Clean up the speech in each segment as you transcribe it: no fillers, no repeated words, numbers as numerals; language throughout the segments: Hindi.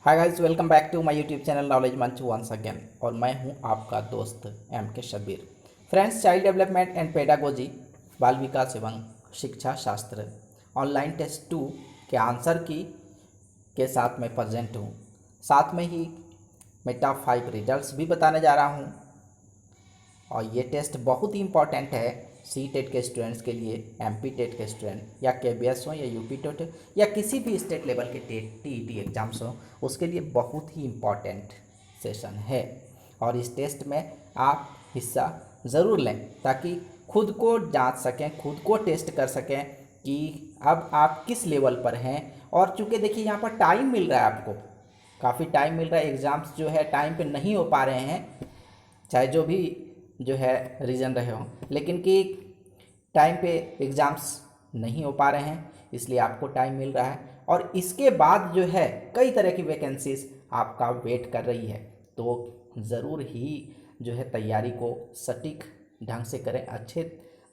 Hi guys, welcome back to my YouTube channel Knowledge Manch once again. और मैं हूं आपका दोस्त M K Shabir. Friends, child development and pedagogy, बाल विकास एवं शिक्षा शास्त्र ऑनलाइन टेस्ट 2 के आंसर की के साथ मैं प्रेजेंट हूं। साथ में ही मैं टॉप 5 रिजल्ट्स भी बताने जा रहा हूं। और ये टेस्ट बहुत ही इम्पॉर्टेंट है सी टेट के स्टूडेंट्स के लिए, एमपी टेट के स्टूडेंट या केबीएस हो या यूपी टेट या किसी भी स्टेट लेवल के टेट टीईटी एग्जाम्स हो, उसके लिए बहुत ही इम्पॉर्टेंट सेशन है। और इस टेस्ट में आप हिस्सा ज़रूर लें ताकि खुद को जांच सकें, खुद को टेस्ट कर सकें कि अब आप किस लेवल पर हैं। और चूँकि देखिए यहाँ पर टाइम मिल रहा है, आपको काफ़ी टाइम मिल रहा है। एग्ज़ाम्स जो है टाइम पे नहीं हो पा रहे हैं, चाहे जो भी जो है रीज़न रहे हों, लेकिन कि टाइम पे एग्ज़ाम्स नहीं हो पा रहे हैं, इसलिए आपको टाइम मिल रहा है। और इसके बाद जो है कई तरह की वैकेंसीज आपका वेट कर रही है, तो ज़रूर ही जो है तैयारी को सटीक ढंग से करें, अच्छे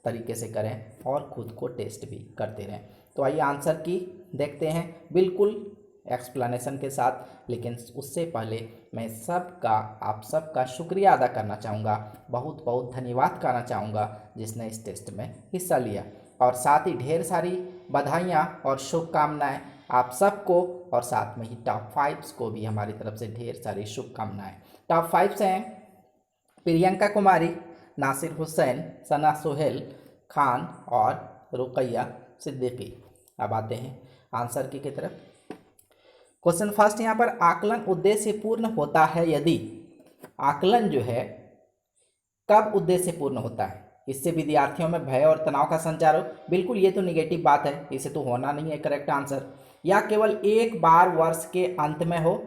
तरीके से करें और ख़ुद को टेस्ट भी करते रहें। तो आइए आंसर की देखते हैं, बिल्कुल एक्सप्लेनेशन के साथ। लेकिन उससे पहले मैं आप सबका शुक्रिया अदा करना चाहूँगा, बहुत बहुत धन्यवाद करना चाहूँगा जिसने इस टेस्ट में हिस्सा लिया। और साथ ही ढेर सारी बधाइयाँ और शुभकामनाएं आप सबको, और साथ में ही टॉप 5 को भी हमारी तरफ से ढेर सारी शुभकामनाएं। टॉप 5 हैं प्रियंका कुमारी, नासिर हुसैन, सना सोहेल खान और रुकैया सिद्दीकी। अब आते हैं आंसर की तरफ। क्वेश्चन फर्स्ट यहाँ पर, आकलन उद्देश्य पूर्ण होता है यदि। आकलन जो है कब उद्देश्य पूर्ण होता है? इससे विद्यार्थियों में भय और तनाव का संचार हो। बिल्कुल, ये तो निगेटिव बात है, इसे तो होना नहीं है करेक्ट आंसर। या केवल एक बार वर्ष के अंत में हो,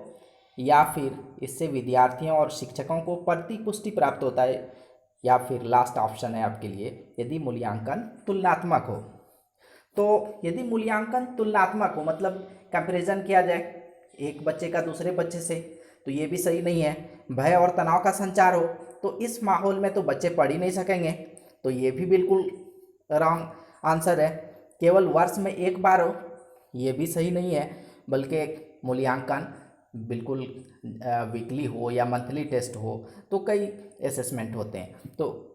या फिर इससे विद्यार्थियों और शिक्षकों को प्रतिपुष्टि प्राप्त होता है, या फिर लास्ट ऑप्शन है आपके लिए, यदि मूल्यांकन तुलनात्मक हो। तो यदि मूल्यांकन तुलनात्मक हो मतलब कंपैरिजन किया जाए एक बच्चे का दूसरे बच्चे से, तो ये भी सही नहीं है। भय और तनाव का संचार हो, तो इस माहौल में तो बच्चे पढ़ ही नहीं सकेंगे, तो ये भी बिल्कुल रॉन्ग आंसर है। केवल वर्ष में एक बार हो, ये भी सही नहीं है, बल्कि मूल्यांकन बिल्कुल वीकली हो या मंथली टेस्ट हो, तो कई असेसमेंट होते हैं। तो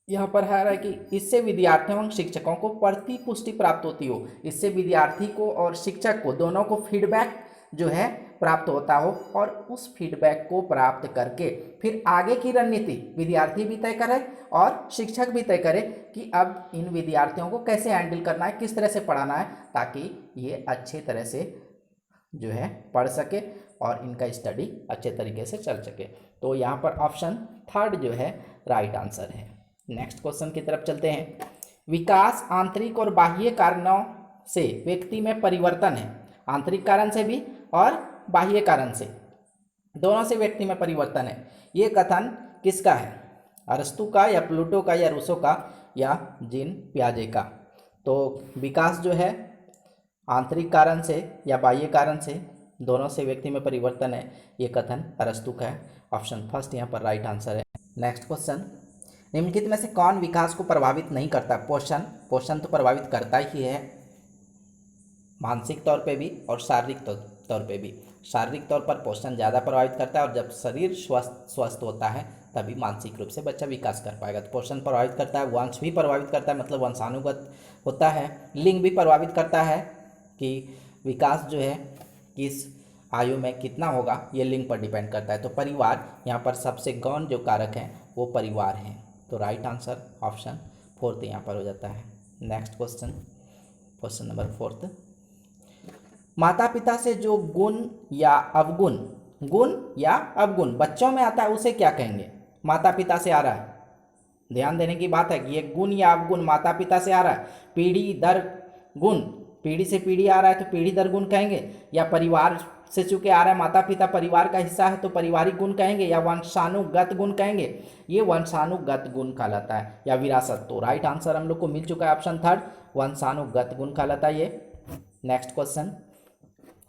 यहाँ पर है कि इससे विद्यार्थियों एवं शिक्षकों को प्रतिपुष्टि प्राप्त होती हो, इससे विद्यार्थी को और शिक्षक को दोनों को फीडबैक जो है प्राप्त होता हो, और उस फीडबैक को प्राप्त करके फिर आगे की रणनीति विद्यार्थी भी तय करे और शिक्षक भी तय करे कि अब इन विद्यार्थियों को कैसे हैंडल करना है, किस तरह से पढ़ाना है, ताकि ये अच्छे तरह से जो है पढ़ सके और इनका स्टडी अच्छे तरीके से चल सके। तो यहाँ पर ऑप्शन थर्ड जो है राइट आंसर है। नेक्स्ट क्वेश्चन की तरफ चलते हैं। विकास आंतरिक और बाह्य कारणों से व्यक्ति में परिवर्तन है। आंतरिक कारण से भी और बाह्य कारण से, दोनों से व्यक्ति में परिवर्तन है। ये कथन किसका है? अरस्तु का या प्लूटो का या रूसो का या जीन पियाजे का? तो विकास जो है आंतरिक कारण से या बाह्य कारण से, दोनों से व्यक्ति में परिवर्तन है, ये कथन अरस्तु का है। ऑप्शन फर्स्ट यहाँ पर राइट आंसर है। नेक्स्ट क्वेश्चन, निम्नलिखित में से कौन विकास को प्रभावित नहीं करता? पोषण तो प्रभावित करता ही है, मानसिक तौर पे भी और शारीरिक तौर पे भी। शारीरिक तौर पर पोषण ज़्यादा प्रभावित करता है, और जब शरीर स्वस्थ होता है तभी मानसिक रूप से बच्चा विकास कर पाएगा। तो पोषण प्रभावित करता है, वंश भी प्रभावित करता है, मतलब वंशानुगत होता है। लिंग भी प्रभावित करता है कि विकास जो है किस आयु में कितना होगा, ये लिंग पर डिपेंड करता है। तो परिवार यहाँ पर सबसे गौण जो कारक हैं वो परिवार हैं। तो राइट आंसर ऑप्शन फोर्थ यहाँ पर हो जाता है। Next question, question number fourth, माता पिता से जो गुण या अवगुण बच्चों में आता है उसे क्या कहेंगे? माता पिता से आ रहा है, ध्यान देने की बात है कि ये गुण या अवगुण माता पिता से आ रहा है। पीढ़ी दर गुण, पीढ़ी से पीढ़ी आ रहा है तो पीढ़ी दर गुण कहेंगे, या परिवार से चूंकि आ रहा है, माता पिता परिवार का हिस्सा है तो पारिवारिक गुण कहेंगे, या वंशानुगत गुण कहेंगे? ये वंशानुगत गुण कहलाता है, या विरासत। तो राइट आंसर हम लोग को मिल चुका है ऑप्शन थर्ड, वंशानुगत गुण कहलाता है ये। नेक्स्ट क्वेश्चन,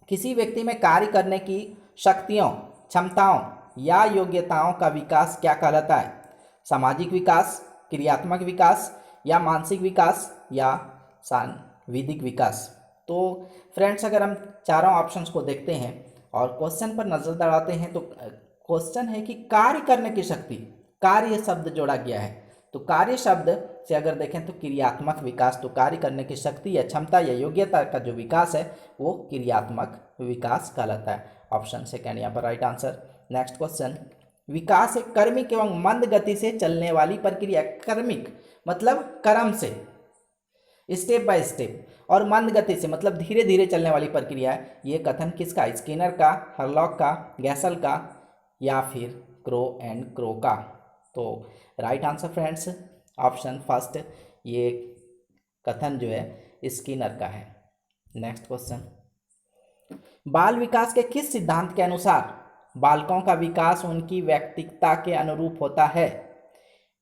किसी व्यक्ति में कार्य करने की शक्तियों, क्षमताओं या योग्यताओं का विकास क्या कहलाता है? सामाजिक विकास, क्रियात्मक विकास, या मानसिक विकास, या सांविधिक विकास? तो फ्रेंड्स, अगर हम चारों ऑप्शंस को देखते हैं और क्वेश्चन पर नजर दौड़ाते हैं तो क्वेश्चन है कि कार्य करने की शक्ति, कार्य शब्द जोड़ा गया है। तो कार्य शब्द से अगर देखें तो क्रियात्मक विकास, तो कार्य करने की शक्ति या क्षमता या योग्यता का जो विकास है वो क्रियात्मक विकास कहलाता है। ऑप्शन सेकेंड यहाँ पर राइट आंसर। नेक्स्ट क्वेश्चन, विकास एक क्रमिक एवं मंद गति से चलने वाली प्रक्रिया। क्रमिक मतलब क्रम से, स्टेप बाय स्टेप, और मंद गति से मतलब धीरे धीरे चलने वाली प्रक्रिया है। ये कथन किसका? स्किनर का, हरलॉक का, गैसल का या फिर क्रो एंड क्रो का। तो right answer friends option first, ये कथन जो है स्किनर का है। नेक्स्ट क्वेश्चन, बाल विकास के किस सिद्धांत के अनुसार बालकों का विकास उनकी व्यक्तिगतता के अनुरूप होता है?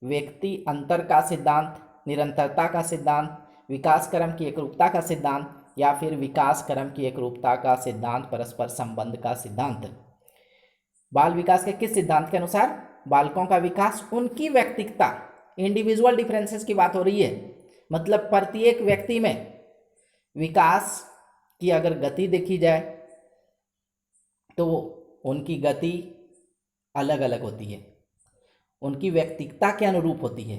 व्यक्ति अंतर का सिद्धांत, निरंतरता का सिद्धांत, विकास क्रम की एकरूपता का सिद्धांत या फिर विकास क्रम की एकरूपता का सिद्धांत, परस्पर संबंध का सिद्धांत। बाल विकास के किस सिद्धांत के अनुसार बालकों का विकास उनकी व्यक्तिगतता, इंडिविजुअल डिफरेंसेस की बात हो रही है, मतलब प्रत्येक व्यक्ति में विकास की अगर गति देखी जाए तो उनकी गति अलग अलग होती है, उनकी व्यक्तिगतता के अनुरूप होती है।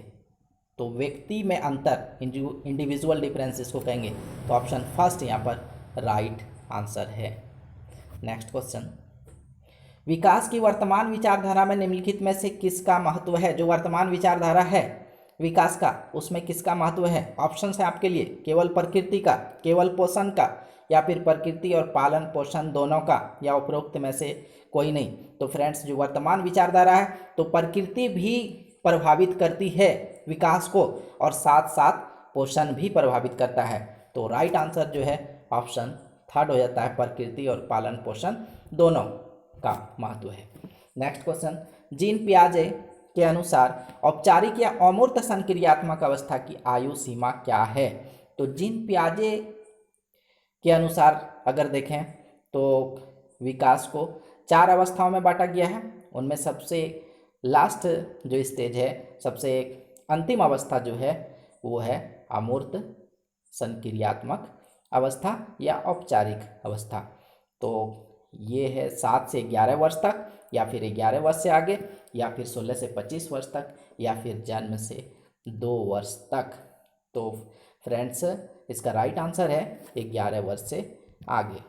तो व्यक्ति में अंतर, इंडिविजुअल डिफरेंसेस को कहेंगे। तो ऑप्शन फर्स्ट यहाँ पर राइट आंसर है। नेक्स्ट क्वेश्चन, विकास की वर्तमान विचारधारा में निम्नलिखित में से किसका महत्व है? जो वर्तमान विचारधारा है विकास का, उसमें किसका महत्व है? ऑप्शन है आपके लिए, केवल प्रकृति का, केवल पोषण का, या फिर प्रकृति और पालन पोषण दोनों का, या उपरोक्त में से कोई नहीं। तो फ्रेंड्स जो वर्तमान विचारधारा है तो प्रकृति भी प्रभावित करती है विकास को और साथ साथ पोषण भी प्रभावित करता है। तो राइट आंसर जो है ऑप्शन थर्ड हो जाता है, प्रकृति और पालन पोषण दोनों का महत्व है। नेक्स्ट क्वेश्चन, जीन पियाजे के अनुसार औपचारिक या अमूर्त संक्रियात्मक अवस्था की आयु सीमा क्या है? तो जीन पियाजे के अनुसार अगर देखें तो विकास को 4 अवस्थाओं में बांटा गया है। उनमें सबसे लास्ट जो स्टेज है, सबसे अंतिम अवस्था जो है वो है अमूर्त संक्रियात्मक अवस्था या औपचारिक अवस्था। तो ये है 7 से 11 वर्ष तक, या फिर 11 वर्ष से आगे, या फिर 16 से 25 वर्ष तक, या फिर जन्म से 2 वर्ष तक। तो फ्रेंड्स इसका राइट आंसर है 11 वर्ष से आगे।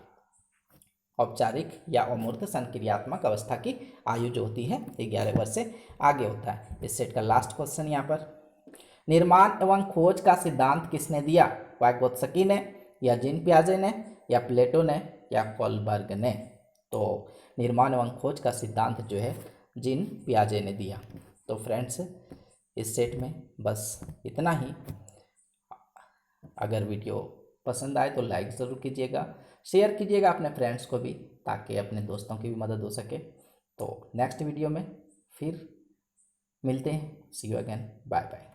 औपचारिक या अमूर्त संक्रियात्मक अवस्था की आयु जो होती है 11 वर्ष से आगे होता है। इस सेट का लास्ट क्वेश्चन यहाँ पर, निर्माण एवं खोज का सिद्धांत किसने दिया? वाइगोत्स्की ने, या जीन पियाजे ने, या प्लेटो ने, या कोलबर्ग ने? तो निर्माण एवं खोज का सिद्धांत जो है जीन पियाजे ने दिया। तो फ्रेंड्स इस सेट में बस इतना ही। अगर वीडियो पसंद आए तो लाइक ज़रूर कीजिएगा, शेयर कीजिएगा अपने फ्रेंड्स को भी, ताकि अपने दोस्तों की भी मदद हो सके। तो नेक्स्ट वीडियो में फिर मिलते हैं। सी यू अगेन, बाय बाय।